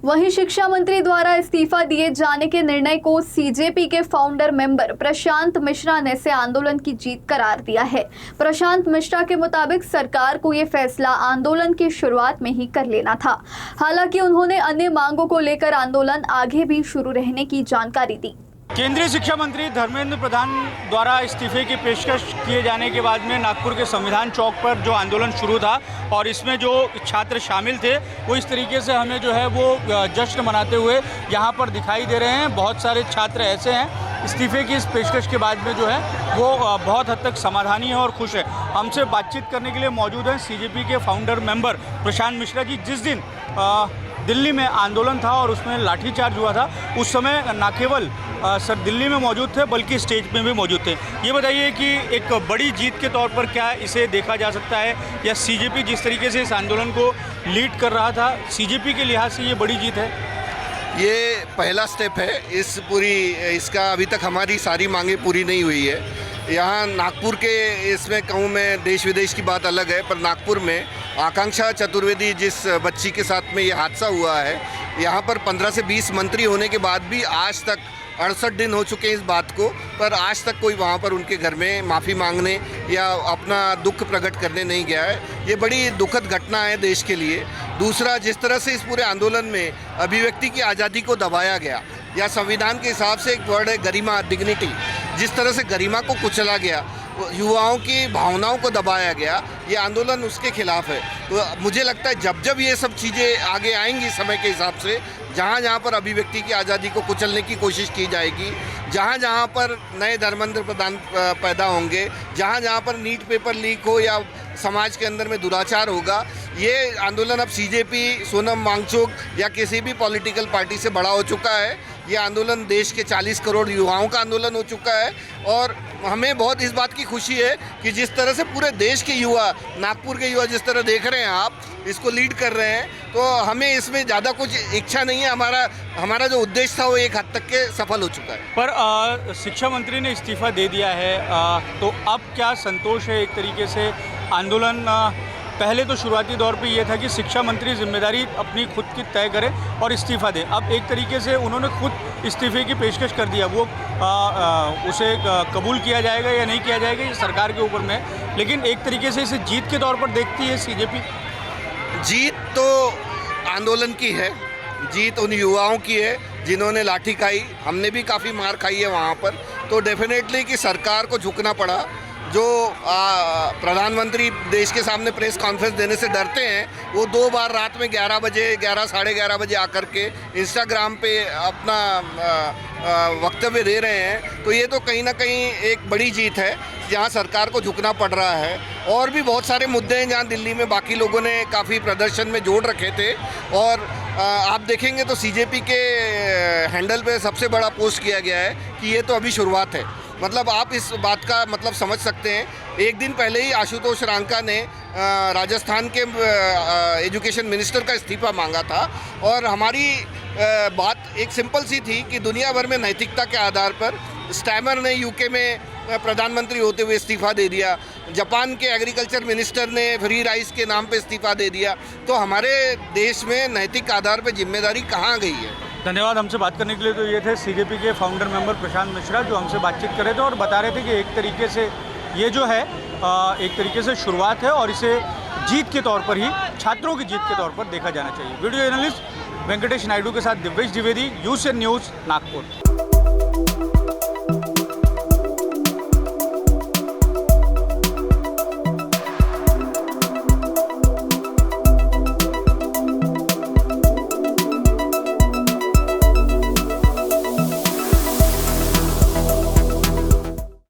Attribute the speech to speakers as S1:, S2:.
S1: वहीं शिक्षा मंत्री द्वारा इस्तीफा दिए जाने के निर्णय को सीजेपी के फाउंडर मेंबर प्रशांत मिश्रा ने से आंदोलन की जीत करार दिया है। प्रशांत मिश्रा के मुताबिक सरकार को ये फैसला आंदोलन की शुरुआत में ही कर लेना था। हालांकि उन्होंने अन्य मांगों को लेकर आंदोलन आगे भी शुरू रहने की जानकारी दी।
S2: केंद्रीय शिक्षा मंत्री धर्मेंद्र प्रधान द्वारा इस्तीफे की पेशकश किए जाने के बाद में नागपुर के संविधान चौक पर जो आंदोलन शुरू था और इसमें जो छात्र शामिल थे वो इस तरीके से हमें जो है वो जश्न मनाते हुए यहाँ पर दिखाई दे रहे हैं। बहुत सारे छात्र ऐसे हैं इस्तीफे की इस पेशकश के बाद में जो है वो बहुत हद तक समाधानी है और खुश है। हमसे बातचीत करने के लिए मौजूद हैं सीजेपी के फाउंडर मेंबर प्रशांत मिश्रा जी। जिस दिन दिल्ली में आंदोलन था और उसमें लाठीचार्ज हुआ था उस समय न केवल सर दिल्ली में मौजूद थे बल्कि स्टेज में भी मौजूद थे। ये बताइए कि एक बड़ी जीत के तौर पर क्या इसे देखा जा सकता है या सीजेपी जिस तरीके से इस आंदोलन को लीड कर रहा था, सीजेपी के लिहाज से ये बड़ी जीत है?
S3: ये पहला स्टेप है। इसका अभी तक हमारी सारी मांगें पूरी नहीं हुई है। यहाँ नागपुर के इसमें कहूँ मैं, देश विदेश की बात अलग है, पर नागपुर में आकांक्षा चतुर्वेदी जिस बच्ची के साथ में ये हादसा हुआ है, यहाँ पर 15 से 20 मंत्री होने के बाद भी आज तक 68 दिन हो चुके हैं इस बात को, पर आज तक कोई वहाँ पर उनके घर में माफ़ी मांगने या अपना दुख प्रकट करने नहीं गया है। ये बड़ी दुखद घटना है देश के लिए। दूसरा, जिस तरह से इस पूरे आंदोलन में अभिव्यक्ति की आज़ादी को दबाया गया, या संविधान के हिसाब से एक वर्ड है गरिमा, डिग्निटी, जिस तरह से गरिमा को कुचला गया, युवाओं की भावनाओं को दबाया गया, ये आंदोलन उसके खिलाफ है। तो मुझे लगता है जब जब ये सब चीज़ें आगे आएंगी समय के हिसाब से, जहाँ जहाँ पर अभिव्यक्ति की आज़ादी को कुचलने की कोशिश की जाएगी, जहाँ जहाँ पर नए धर्मांतर प्रदान पैदा होंगे, जहाँ जहाँ पर नीट पेपर लीक हो या समाज के अंदर में दुराचार होगा, ये आंदोलन अब सीजेपी, सोनम वांगचुक या किसी भी पॉलिटिकल पार्टी से बड़ा हो चुका है। ये आंदोलन देश के 40 करोड़ युवाओं का आंदोलन हो चुका है और हमें बहुत इस बात की खुशी है कि जिस तरह से पूरे देश के युवा, नागपुर के युवा जिस तरह देख रहे हैं आप, इसको लीड कर रहे हैं, तो हमें इसमें ज़्यादा कुछ इच्छा नहीं है। हमारा जो उद्देश्य था वो एक हद तक के सफल हो चुका है।
S2: पर शिक्षा मंत्री ने इस्तीफा दे दिया है, तो अब क्या संतोष है? एक तरीके से आंदोलन पहले तो शुरुआती दौर पे ये था कि शिक्षा मंत्री जिम्मेदारी अपनी खुद की तय करे और इस्तीफा दे। अब एक तरीके से उन्होंने खुद इस्तीफे की पेशकश कर दिया। वो उसे कबूल किया जाएगा या नहीं किया जाएगा ये सरकार के ऊपर में, लेकिन एक तरीके से इसे जीत के तौर पर देखती है सीजेपी।
S3: जीत तो आंदोलन की है, जीत उन युवाओं की है जिन्होंने लाठी खाई। हमने भी काफ़ी मार खाई है वहाँ पर, तो डेफिनेटली कि सरकार को झुकना पड़ा। जो प्रधानमंत्री देश के सामने प्रेस कॉन्फ्रेंस देने से डरते हैं, वो 2 बार रात में 11 बजे, 11 साढ़े 11 बजे आकर के इंस्टाग्राम पे अपना वक्तव्य दे रहे हैं, तो ये तो कहीं ना कहीं एक बड़ी जीत है जहाँ सरकार को झुकना पड़ रहा है। और भी बहुत सारे मुद्दे हैं जहाँ दिल्ली में बाकी लोगों ने काफ़ी प्रदर्शन में जोड़ रखे थे, और आप देखेंगे तो सीजेपी के हैंडल पे सबसे बड़ा पोस्ट किया गया है कि ये तो अभी शुरुआत है। मतलब आप इस बात का मतलब समझ सकते हैं। एक दिन पहले ही आशुतोष रांका ने राजस्थान के एजुकेशन मिनिस्टर का इस्तीफा मांगा था, और हमारी बात एक सिंपल सी थी कि दुनिया भर में नैतिकता के आधार पर स्टैमर ने यूके में प्रधानमंत्री होते हुए इस्तीफा दे दिया, जापान के एग्रीकल्चर मिनिस्टर ने फ्री राइस के नाम पे इस्तीफा दे दिया, तो हमारे देश में नैतिक आधार पर जिम्मेदारी कहाँ गई है?
S2: धन्यवाद हमसे बात करने के लिए। तो ये थे सीजेपी के फाउंडर मेंबर प्रशांत मिश्रा जो हमसे बातचीत कर रहे थे और बता रहे थे कि एक तरीके से ये जो है एक तरीके से शुरुआत है और इसे जीत के तौर पर ही, छात्रों की जीत के तौर पर देखा जाना चाहिए। वीडियो जर्नलिस्ट वेंकटेश नायडू के साथ दिव्येश द्विवेदी, यूसीएन न्यूज़, नागपुर।